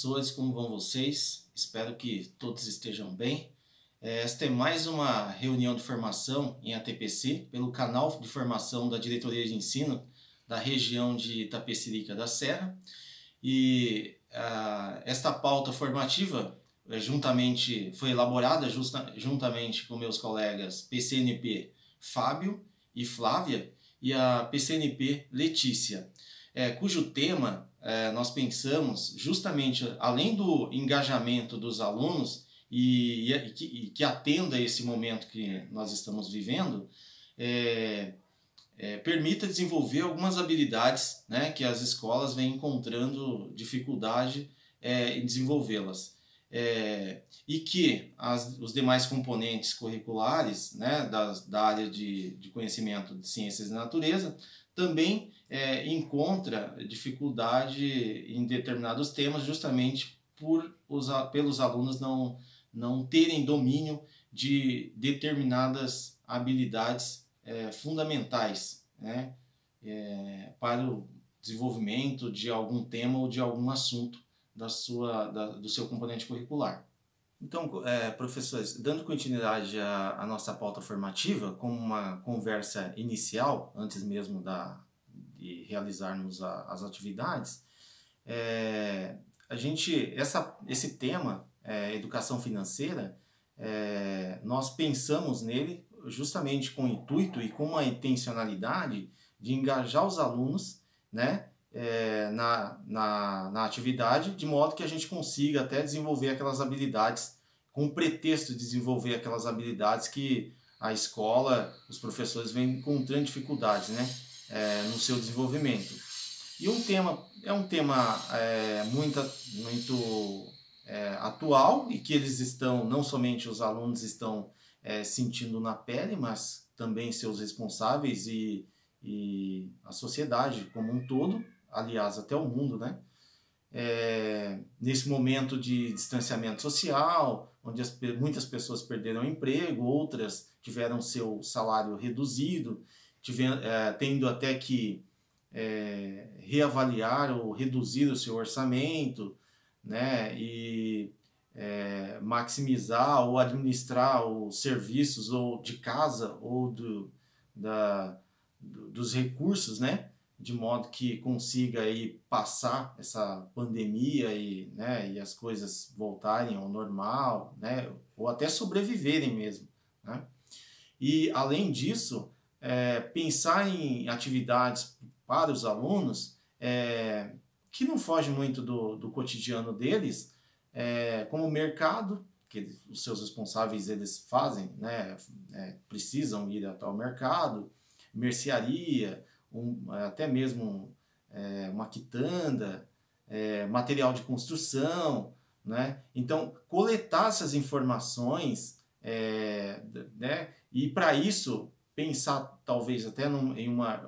professores, como vão vocês? Espero que todos estejam bem. Esta é mais uma reunião de formação em ATPC, pelo canal de formação da Diretoria de Ensino da região de Itapecerica da Serra. E esta pauta formativa foi elaborada juntamente com meus colegas PCNP Fábio e Flávia e a PCNP Letícia, cujo tema nós pensamos justamente, além do engajamento dos alunos e que atenda a esse momento que nós estamos vivendo, permita desenvolver algumas habilidades, né, que as escolas vêm encontrando dificuldade em desenvolvê-las. E que os demais componentes curriculares, né, da área de conhecimento de ciências da natureza também encontra dificuldade em determinados temas justamente pelos alunos não terem domínio de determinadas habilidades fundamentais, né, para o desenvolvimento de algum tema ou de algum assunto do seu componente curricular. Então, professores, dando continuidade à nossa pauta formativa, como uma conversa inicial, antes mesmo de realizarmos as atividades, esse tema, educação financeira, nós pensamos nele justamente com o intuito e com a intencionalidade de engajar os alunos, né, na atividade, de modo que a gente consiga até desenvolver aquelas habilidades, com o pretexto de desenvolver aquelas habilidades que a escola, os professores vêm encontrando dificuldades, né, no seu desenvolvimento. E um tema muito atual e que eles estão, não somente os alunos estão sentindo na pele, mas também seus responsáveis e a sociedade como um todo, aliás, até o mundo, né? Nesse momento de distanciamento social, onde muitas pessoas perderam o emprego, outras tiveram seu salário reduzido, tendo até que reavaliar ou reduzir o seu orçamento, né? E maximizar ou administrar os serviços ou de casa ou dos recursos, né, de modo que consiga aí passar essa pandemia e as coisas voltarem ao normal, né, ou até sobreviverem mesmo, né? E além disso, pensar em atividades para os alunos que não fogem muito do cotidiano deles, como o mercado, que os seus responsáveis eles fazem, né, precisam ir até o mercado, mercearia, até mesmo uma quitanda, material de construção, né? Então, coletar essas informações, né, e para isso pensar talvez até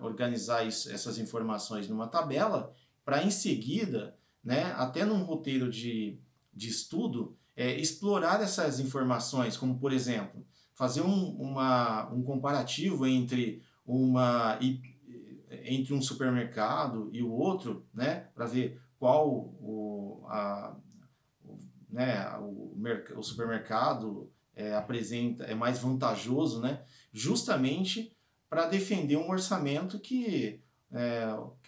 organizar essas informações numa tabela, para em seguida, né, até num roteiro de estudo, explorar essas informações, como por exemplo, fazer um comparativo entre um supermercado e o outro, né, para ver qual o supermercado é mais vantajoso, né, justamente para defender um orçamento que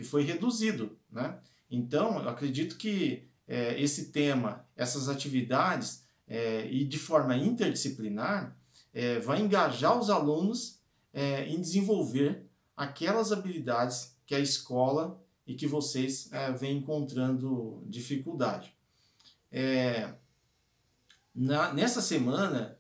foi reduzido, né? Então, eu acredito que esse tema, essas atividades, e de forma interdisciplinar, vai engajar os alunos em desenvolver aquelas habilidades que a escola e que vocês vêm encontrando dificuldade. Nessa semana,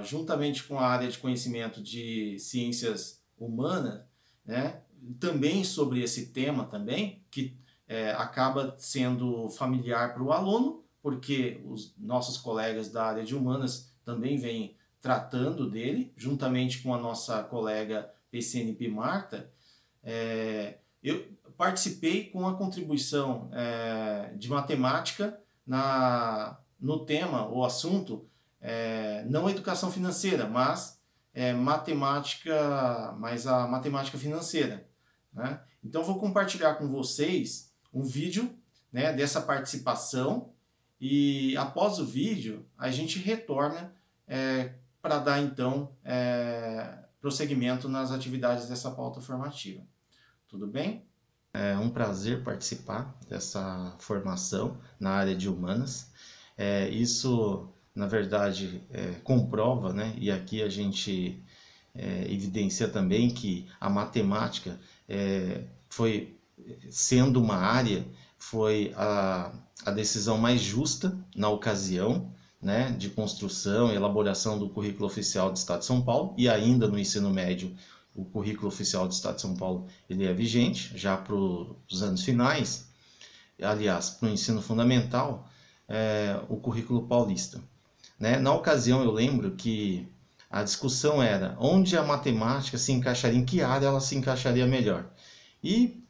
juntamente com a área de conhecimento de ciências humanas, né, também sobre esse tema também, que acaba sendo familiar para o aluno, porque os nossos colegas da área de humanas também vêm tratando dele, juntamente com a nossa colega PCNP Marta. Eu participei com a contribuição de matemática no tema, o assunto, não educação financeira, mas a matemática financeira, né? Então vou compartilhar com vocês um vídeo né, dessa participação e após o vídeo a gente retorna para dar então prosseguimento nas atividades dessa pauta formativa. Tudo bem? É um prazer participar dessa formação na área de humanas. Isso, na verdade, comprova, né? E aqui a gente evidencia também que a matemática foi, sendo uma área, foi a decisão mais justa na ocasião, né, de construção e elaboração do currículo oficial do Estado de São Paulo, e ainda no ensino médio o currículo oficial do Estado de São Paulo ele é vigente já para os anos finais, aliás, para o ensino fundamental, o currículo paulista. Né? Na ocasião eu lembro que a discussão era onde a matemática se encaixaria, em que área ela se encaixaria melhor. E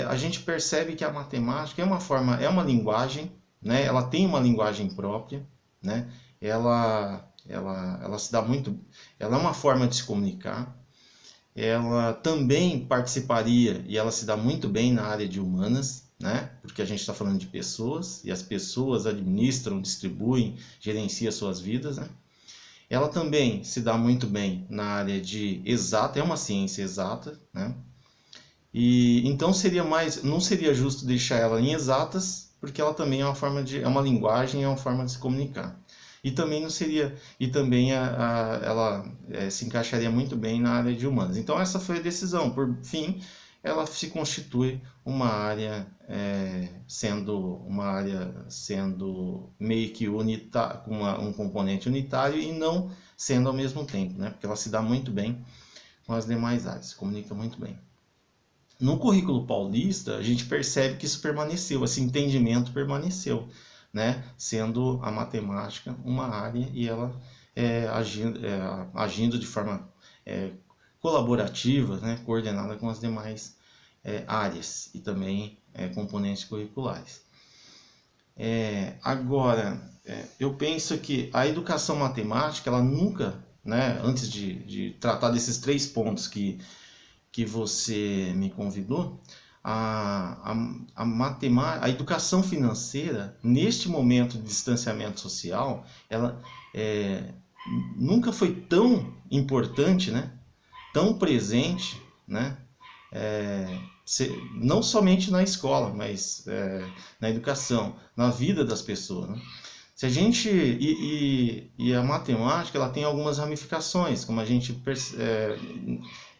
a gente percebe que a matemática é uma linguagem, né? Ela tem uma linguagem própria, né? Ela se dá muito, ela é uma forma de se comunicar. Ela também participaria e ela se dá muito bem na área de humanas, né? Porque a gente está falando de pessoas e as pessoas administram, distribuem, gerenciam suas vidas, né? Ela também se dá muito bem na área de exata, é uma ciência exata, né? E então não seria justo deixar ela em exatas, porque ela também é uma linguagem, é uma forma de se comunicar. E também não seria, e também ela se encaixaria muito bem na área de humanas. Então essa foi a decisão. Por fim, ela se constitui uma área sendo meio que com um componente unitário e não sendo ao mesmo tempo, né? Porque ela se dá muito bem com as demais áreas, se comunica muito bem. No currículo paulista, a gente percebe que isso permaneceu, esse entendimento permaneceu, né? Sendo a matemática uma área e ela agindo de forma colaborativa, né? Coordenada com as demais áreas e também componentes curriculares. Agora, eu penso que a educação matemática, ela nunca, né? Antes de tratar desses 3 pontos que você me convidou, a educação financeira, neste momento de distanciamento social, ela nunca foi tão importante, né? Tão presente, né? Não somente na escola, mas na educação, na vida das pessoas, né? Se a gente e a matemática, ela tem algumas ramificações, como a gente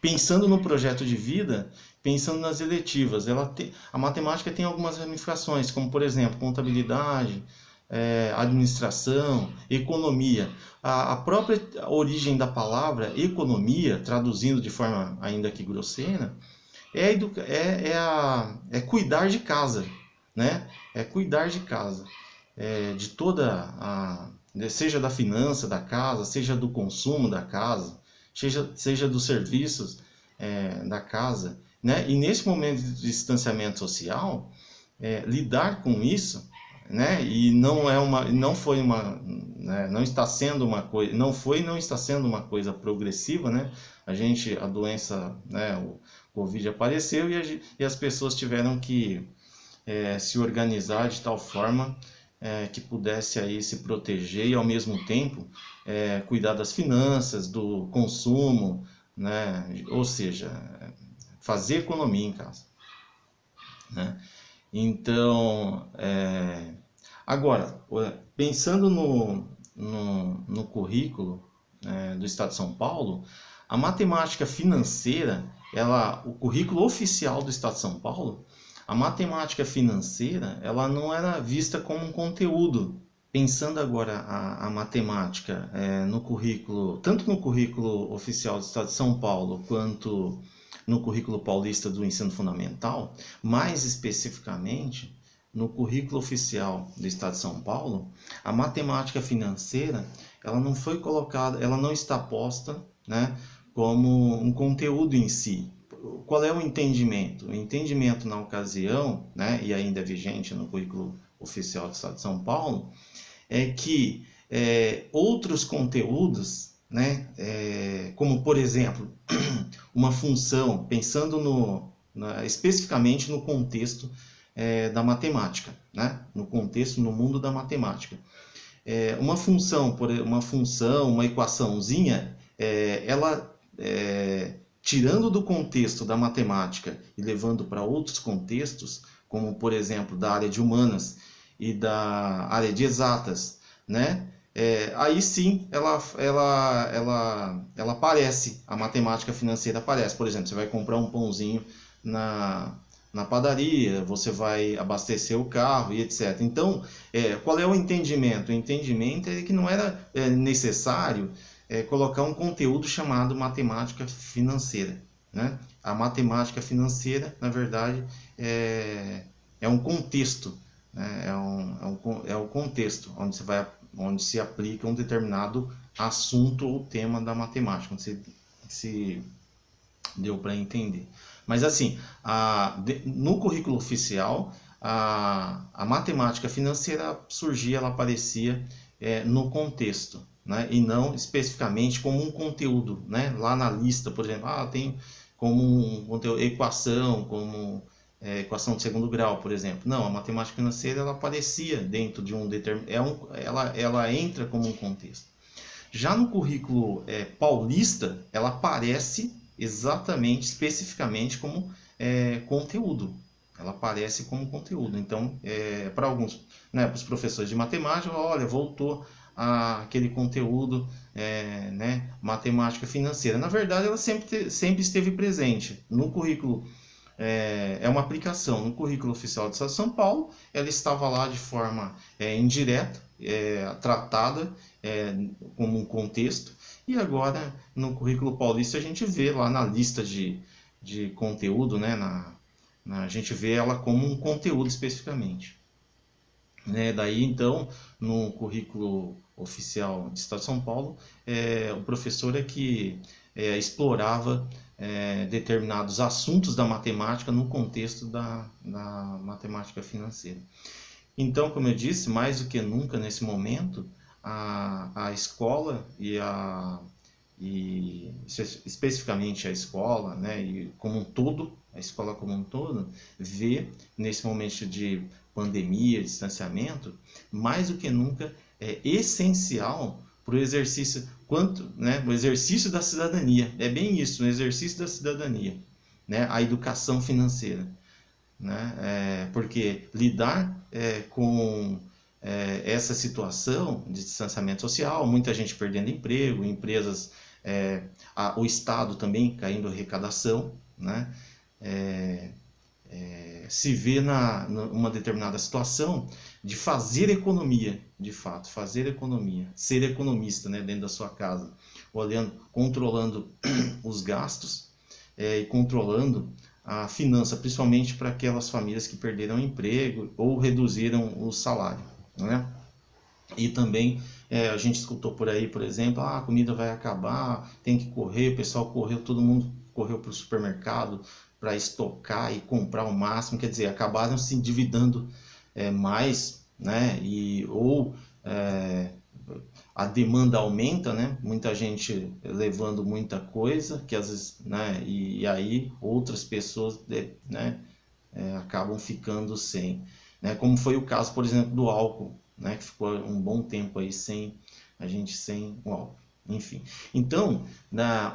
pensando no projeto de vida, pensando nas eletivas, a matemática tem algumas ramificações, como por exemplo contabilidade, administração, economia. A própria origem da palavra economia, traduzindo de forma ainda que grosseira, é cuidar de casa, né? É cuidar de casa. De toda seja da finança da casa, seja do consumo da casa, seja dos serviços da casa, né? E nesse momento de distanciamento social, lidar com isso, né? E não está sendo uma coisa, não foi e não está sendo uma coisa progressiva, né? A doença, né? O Covid apareceu e as pessoas tiveram que se organizar de tal forma que pudesse aí se proteger e ao mesmo tempo cuidar das finanças, do consumo, né? Ou seja, fazer economia em casa, né? Então, agora, pensando no currículo do Estado de São Paulo, a matemática financeira, o currículo oficial do Estado de São Paulo, a matemática financeira, ela não era vista como um conteúdo. Pensando agora a matemática no currículo, tanto no currículo oficial do Estado de São Paulo, quanto no currículo paulista do ensino fundamental, mais especificamente no currículo oficial do Estado de São Paulo, a matemática financeira, ela não foi colocada, ela não está posta, né, como um conteúdo em si. Qual é o entendimento? O entendimento na ocasião, né, e ainda é vigente no currículo oficial do Estado de São Paulo, é que outros conteúdos, né, como por exemplo, uma função, pensando especificamente no contexto da matemática, né? No contexto, no mundo da matemática. Uma função, uma equaçãozinha, ela, tirando do contexto da matemática e levando para outros contextos, como por exemplo da área de humanas e da área de exatas, né? Aí sim ela aparece, a matemática financeira aparece. Por exemplo, você vai comprar um pãozinho na padaria, você vai abastecer o carro e etc. Então, qual é o entendimento? O entendimento é que não era necessário colocar um conteúdo chamado matemática financeira, né? A matemática financeira, na verdade, é um contexto, né? É um contexto onde se aplica um determinado assunto ou tema da matemática, onde se deu para entender. Mas assim, no currículo oficial, a matemática financeira surgia, ela aparecia no contexto, né? E não especificamente como um conteúdo, né? Lá na lista, por exemplo, tem como um conteúdo, equação, como equação de segundo grau, por exemplo. Não, a matemática financeira ela aparecia dentro de um determinado, ela entra como um contexto. Já no currículo paulista, ela aparece exatamente, especificamente como conteúdo. Ela aparece como conteúdo. Então, para alguns, né, para os professores de matemática, olha, voltou aquele conteúdo, né, matemática financeira. Na verdade, ela sempre esteve presente no currículo. É uma aplicação no currículo oficial do Estado de São Paulo. Ela estava lá de forma indireta, tratada como um contexto, e agora no currículo paulista a gente vê lá na lista de conteúdo, né, a gente vê ela como um conteúdo especificamente. Né? Daí então, no currículo oficial do Estado de São Paulo, o professor que explorava determinados assuntos da matemática no contexto da matemática financeira. Então, como eu disse, mais do que nunca nesse momento, a escola e especificamente a escola, né, e como um todo, a escola como um todo, vê nesse momento de pandemia, distanciamento, mais do que nunca é essencial para o exercício, o exercício da cidadania. É bem isso, o exercício da cidadania, né, a educação financeira. Né? Porque lidar com essa situação de distanciamento social, muita gente perdendo emprego, empresas, o Estado também caindo arrecadação, né? Se vê numa determinada situação de fazer economia, de fato, fazer economia, ser economista, né, dentro da sua casa, controlando os gastos e controlando a finança, principalmente para aquelas famílias que perderam o emprego ou reduziram o salário, né? E também a gente escutou por aí, por exemplo, a comida vai acabar, tem que correr, o pessoal correu, todo mundo correu para o supermercado para estocar e comprar o máximo, quer dizer, acabaram se endividando mais, né? Ou a demanda aumenta, né? Muita gente levando muita coisa, que às vezes, né? E aí outras pessoas, né? Acabam ficando sem, né? Como foi o caso, por exemplo, do álcool, né? Que ficou um bom tempo aí sem o álcool. Enfim, então,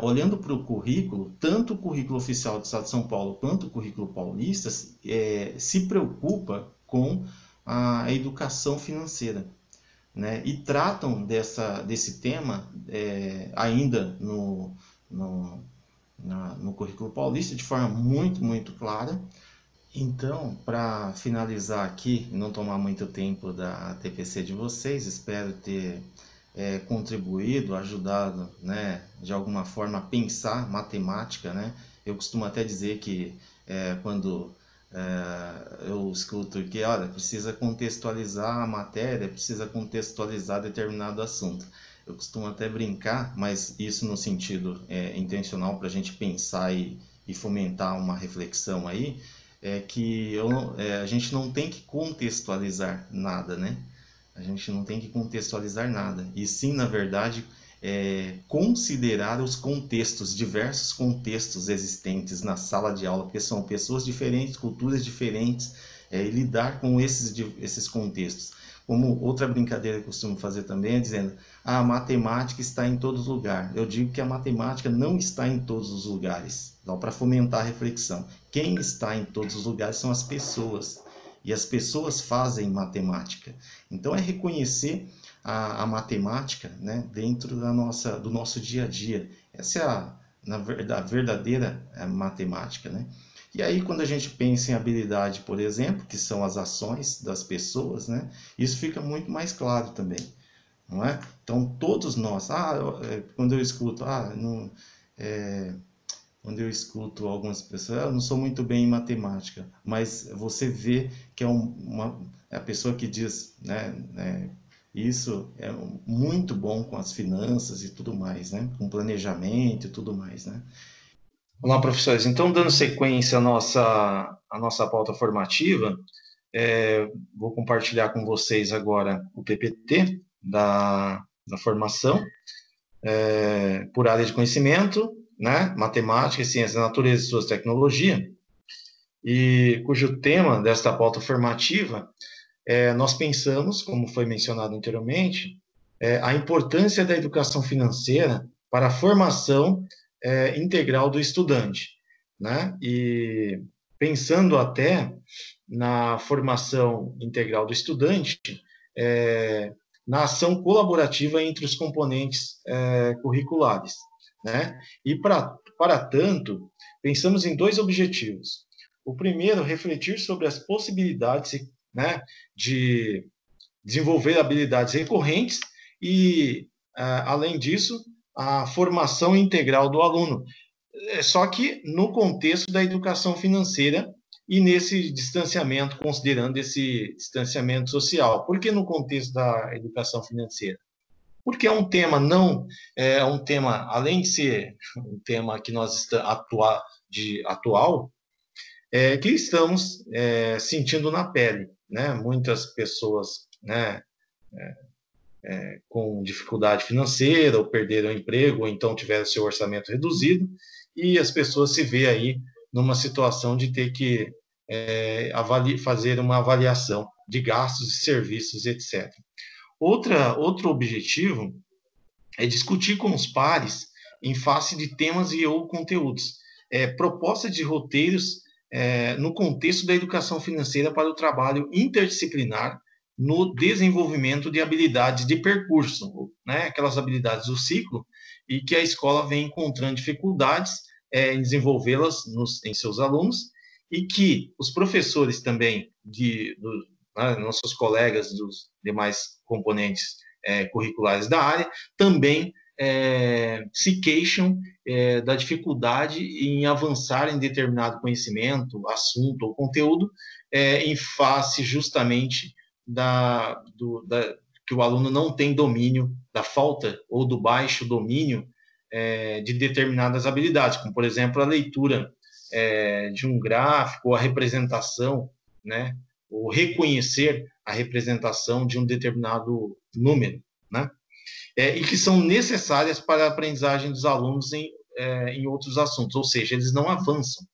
olhando para o currículo, tanto o currículo oficial do Estado de São Paulo quanto o currículo paulista se preocupa com a educação financeira, né? E tratam desse tema ainda no currículo paulista de forma muito, muito clara. Então, para finalizar aqui e não tomar muito tempo da TPC de vocês, espero ter contribuído, ajudado, né, de alguma forma a pensar matemática, né? Eu costumo até dizer que quando eu escuto que, olha, precisa contextualizar a matéria, precisa contextualizar determinado assunto. Eu costumo até brincar, mas isso no sentido intencional para a gente pensar e fomentar uma reflexão aí, que a gente não tem que contextualizar nada, né? A gente não tem que contextualizar nada, e sim, na verdade, considerar os contextos, diversos contextos existentes na sala de aula, porque são pessoas diferentes, culturas diferentes, e lidar com esses contextos. Como outra brincadeira que eu costumo fazer também é dizendo, a matemática está em todo lugar. Eu digo que a matemática não está em todos os lugares. Então, para fomentar a reflexão, quem está em todos os lugares são as pessoas. E as pessoas fazem matemática. Então, é reconhecer a matemática, né, dentro do nosso dia a dia. Essa é a verdadeira matemática, né? E aí, quando a gente pensa em habilidade, por exemplo, que são as ações das pessoas, né, isso fica muito mais claro também, não é? Então, todos nós, quando eu escuto, não, quando eu escuto algumas pessoas, eu não sou muito bem em matemática, mas você vê que é a pessoa que diz, né, isso é muito bom com as finanças e tudo mais, né, com planejamento e tudo mais, né? Olá, professores. Então, dando sequência à nossa pauta formativa, vou compartilhar com vocês agora o PPT da formação por área de conhecimento, né? Matemática, ciência da natureza e suas tecnologias, e cujo tema desta pauta formativa nós pensamos, como foi mencionado anteriormente, a importância da educação financeira para a formação integral do estudante, né? E pensando até na formação integral do estudante, na ação colaborativa entre os componentes curriculares, né? E para tanto, pensamos em dois objetivos. O primeiro, refletir sobre as possibilidades, né, de desenvolver habilidades recorrentes e, além disso, a formação integral do aluno. Só que no contexto da educação financeira e nesse distanciamento, considerando esse distanciamento social. Por que no contexto da educação financeira? Porque é um tema além de ser um tema que nós atual, que estamos sentindo na pele, né? Muitas pessoas, né, com dificuldade financeira, ou perderam o emprego, ou então tiveram seu orçamento reduzido, e as pessoas se vê aí numa situação de ter que fazer uma avaliação de gastos e serviços, etc. Outro objetivo é discutir com os pares em face de temas e ou conteúdos. Proposta de roteiros no contexto da educação financeira para o trabalho interdisciplinar no desenvolvimento de habilidades de percurso, né? Aquelas habilidades do ciclo, e que a escola vem encontrando dificuldades em desenvolvê-las em seus alunos, e que os professores também, nossos colegas dos demais componentes curriculares da área, também se queixam da dificuldade em avançar em determinado conhecimento, assunto ou conteúdo, em face justamente que o aluno não tem domínio, da falta ou do baixo domínio de determinadas habilidades, como, por exemplo, a leitura de um gráfico, a representação, né, ou reconhecer a representação de um determinado número, né? E que são necessárias para a aprendizagem dos alunos em outros assuntos, ou seja, eles não avançam,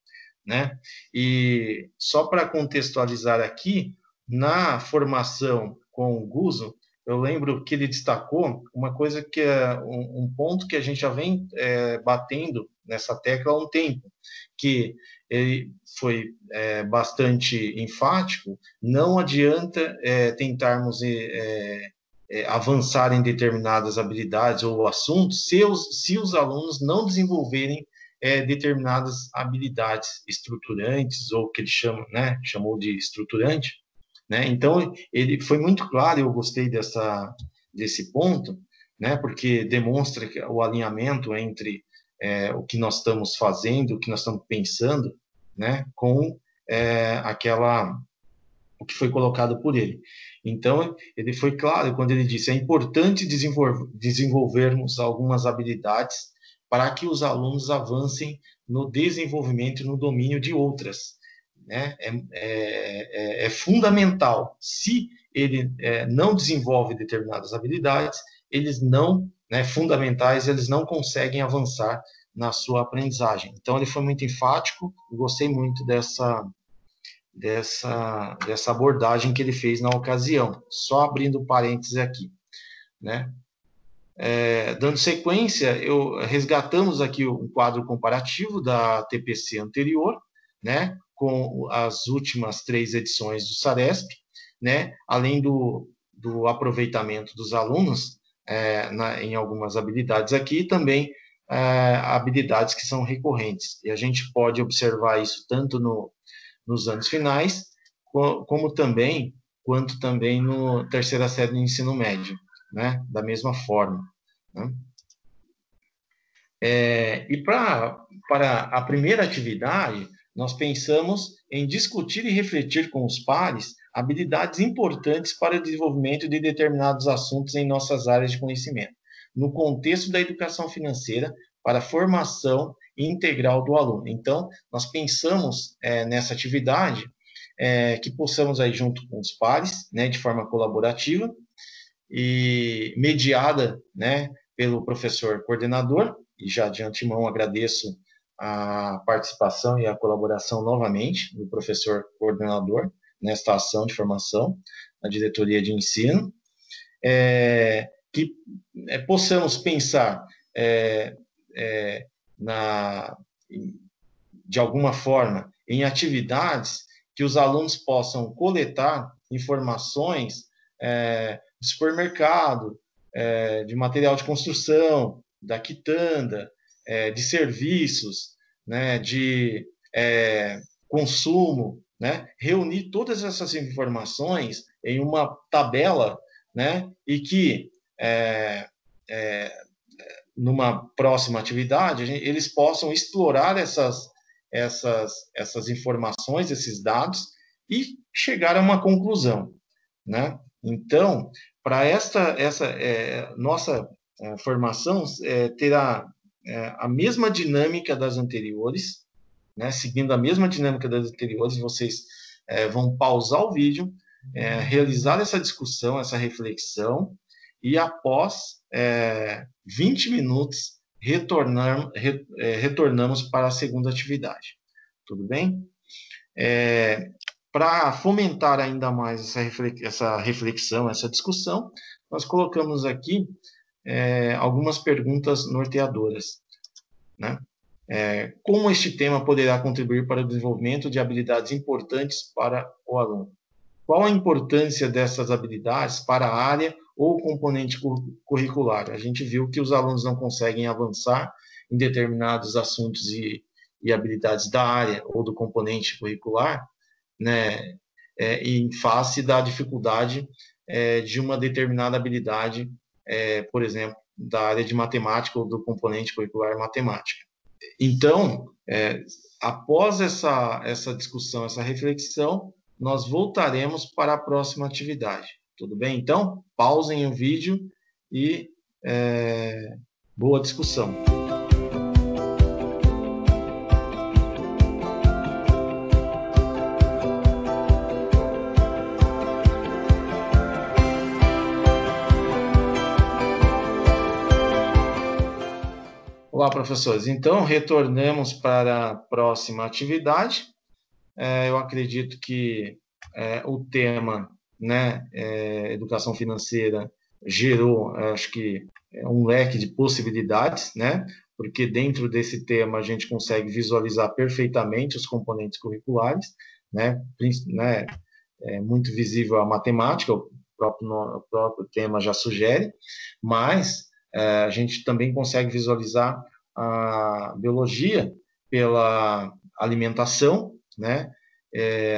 né? E só para contextualizar aqui, na formação com o Guzo, eu lembro que ele destacou uma coisa que é um ponto que a gente já vem batendo nessa tecla há um tempo, que ele foi bastante enfático. Não adianta tentarmos avançar em determinadas habilidades ou assuntos se os alunos não desenvolverem determinadas habilidades estruturantes, ou que ele chamou de estruturante, né? Então, ele foi muito claro, eu gostei desse ponto, né? Porque demonstra o alinhamento entre o que nós estamos fazendo, o que nós estamos pensando, né? Com o que foi colocado por ele. Então, ele foi claro quando ele disse: é importante desenvolvermos algumas habilidades para que os alunos avancem no desenvolvimento e no domínio de outras, né? É fundamental. Se ele não desenvolve determinadas habilidades, eles não, né, fundamentais, eles não conseguem avançar na sua aprendizagem. Então, ele foi muito enfático, gostei muito dessa abordagem que ele fez na ocasião. Só abrindo parênteses aqui, né? Dando sequência, resgatamos aqui o quadro comparativo da TPC anterior, né, com as últimas 3 edições do SARESP, né, além do aproveitamento dos alunos em algumas habilidades aqui, também habilidades que são recorrentes. E a gente pode observar isso tanto nos anos finais, quanto também no terceira série do ensino médio, né, da mesma forma. Né? E para a primeira atividade, nós pensamos em discutir e refletir com os pares habilidades importantes para o desenvolvimento de determinados assuntos em nossas áreas de conhecimento, no contexto da educação financeira, para a formação integral do aluno. Então, nós pensamos nessa atividade que possamos, aí, junto com os pares, né, de forma colaborativa e mediada, né, pelo professor coordenador, e já de antemão agradeço a participação e a colaboração novamente do professor coordenador nesta ação de formação na diretoria de ensino, que possamos pensar de alguma forma em atividades que os alunos possam coletar informações de supermercado, de material de construção, da quitanda, de serviços, né, de consumo, né, reunir todas essas informações em uma tabela, né, e que numa próxima atividade eles possam explorar essas informações, esses dados e chegar a uma conclusão, né? Então, para essa nossa formação terá a mesma dinâmica das anteriores, né? Seguindo a mesma dinâmica das anteriores, vocês vão pausar o vídeo, realizar essa discussão, essa reflexão, e após 20 minutos retornamos para a segunda atividade. Tudo bem? Para fomentar ainda mais essa reflexão, essa discussão, nós colocamos aqui algumas perguntas norteadoras, né? Como este tema poderá contribuir para o desenvolvimento de habilidades importantes para o aluno? Qual a importância dessas habilidades para a área ou componente curricular? A gente viu que os alunos não conseguem avançar em determinados assuntos e habilidades da área ou do componente curricular, né, em face da dificuldade de uma determinada habilidade, por exemplo, da área de matemática ou do componente curricular matemática. Então, após essa discussão, essa reflexão, nós voltaremos para a próxima atividade. Tudo bem? Então, pausem o vídeo e boa discussão. Olá, professores. Então, retornamos para a próxima atividade. Eu acredito que o tema, né, educação financeira, gerou, acho que, um leque de possibilidades, né, porque dentro desse tema a gente consegue visualizar perfeitamente os componentes curriculares, né, é muito visível a matemática, o próprio tema já sugere, mas a gente também consegue visualizar a biologia pela alimentação, né?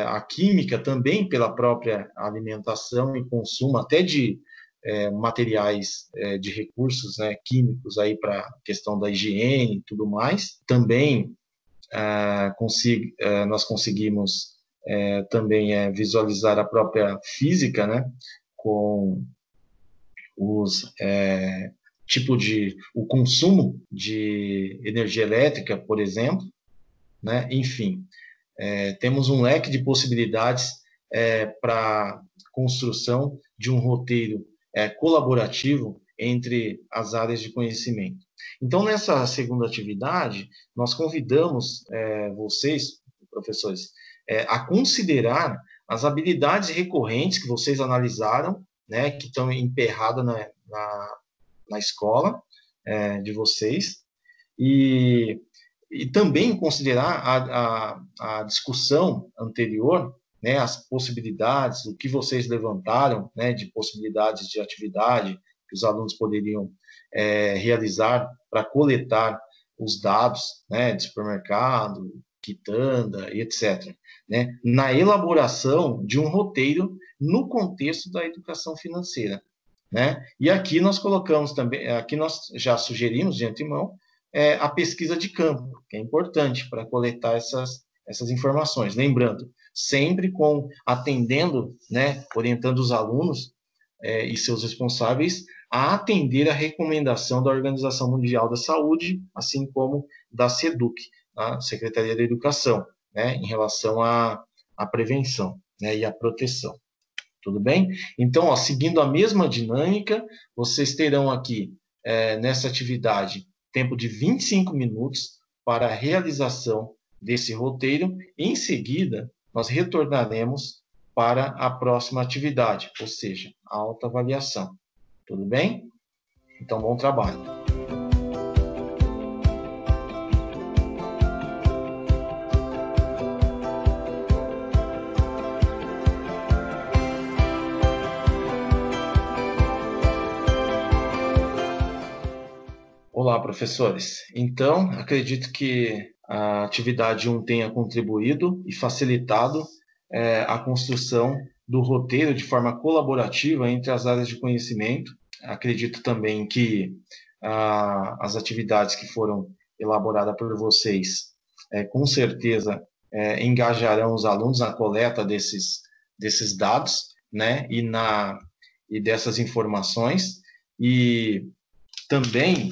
A química também pela própria alimentação e consumo até de materiais de recursos, né, químicos aí para a questão da higiene e tudo mais. Também nós conseguimos também visualizar a própria física, né, com os o consumo de energia elétrica, por exemplo, né? Enfim, temos um leque de possibilidades para construção de um roteiro colaborativo entre as áreas de conhecimento. Então, nessa segunda atividade, nós convidamos vocês, professores, a considerar as habilidades recorrentes que vocês analisaram, né, que estão emperradas na escola de vocês, e também considerar a discussão anterior, né, as possibilidades, o que vocês levantaram, né, de possibilidades de atividade que os alunos poderiam realizar para coletar os dados, né, de supermercado, quitanda, etc., né, na elaboração de um roteiro no contexto da educação financeira, né? E aqui nós colocamos também, aqui nós já sugerimos de antemão a pesquisa de campo, que é importante para coletar essas informações. Lembrando, sempre atendendo, né, orientando os alunos e seus responsáveis a atender a recomendação da Organização Mundial da Saúde, assim como da SEDUC, a Secretaria da Educação, né, em relação à prevenção, né, e à proteção. Tudo bem? Então, seguindo a mesma dinâmica, vocês terão aqui, nessa atividade, tempo de 25 minutos para a realização desse roteiro. Em seguida, nós retornaremos para a próxima atividade, ou seja, a autoavaliação. Tudo bem? Então, bom trabalho. Olá, professores. Então, acredito que a atividade 1 tenha contribuído e facilitado a construção do roteiro de forma colaborativa entre as áreas de conhecimento. Acredito também que as atividades que foram elaboradas por vocês, com certeza, engajarão os alunos na coleta desses dados, né, e dessas informações. E também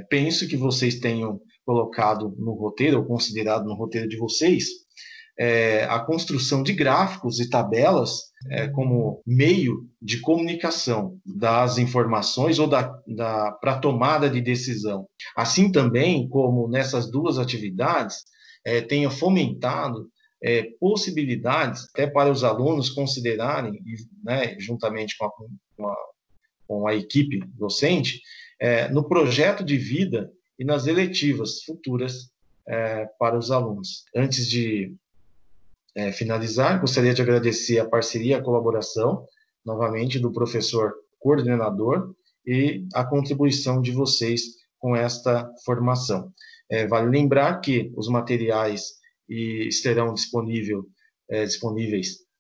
penso que vocês tenham colocado no roteiro, ou considerado no roteiro de vocês, a construção de gráficos e tabelas como meio de comunicação das informações ou para tomada de decisão. Assim também como nessas duas atividades tenha fomentado possibilidades até para os alunos considerarem, né, juntamente com a equipe docente, no projeto de vida e nas eletivas futuras para os alunos. Antes de finalizar, gostaria de agradecer a parceria e a colaboração, novamente, do professor coordenador e a contribuição de vocês com esta formação. Vale lembrar que os materiais estarão disponíveis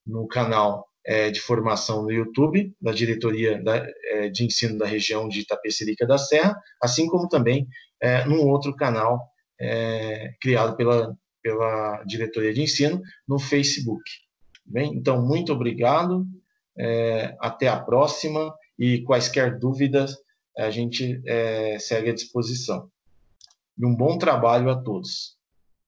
no canal de formação no YouTube, da Diretoria de Ensino da região de Itapecerica da Serra, assim como também num outro canal criado pela Diretoria de Ensino no Facebook. Bem, então, muito obrigado, até a próxima, e quaisquer dúvidas a gente segue à disposição. E um bom trabalho a todos.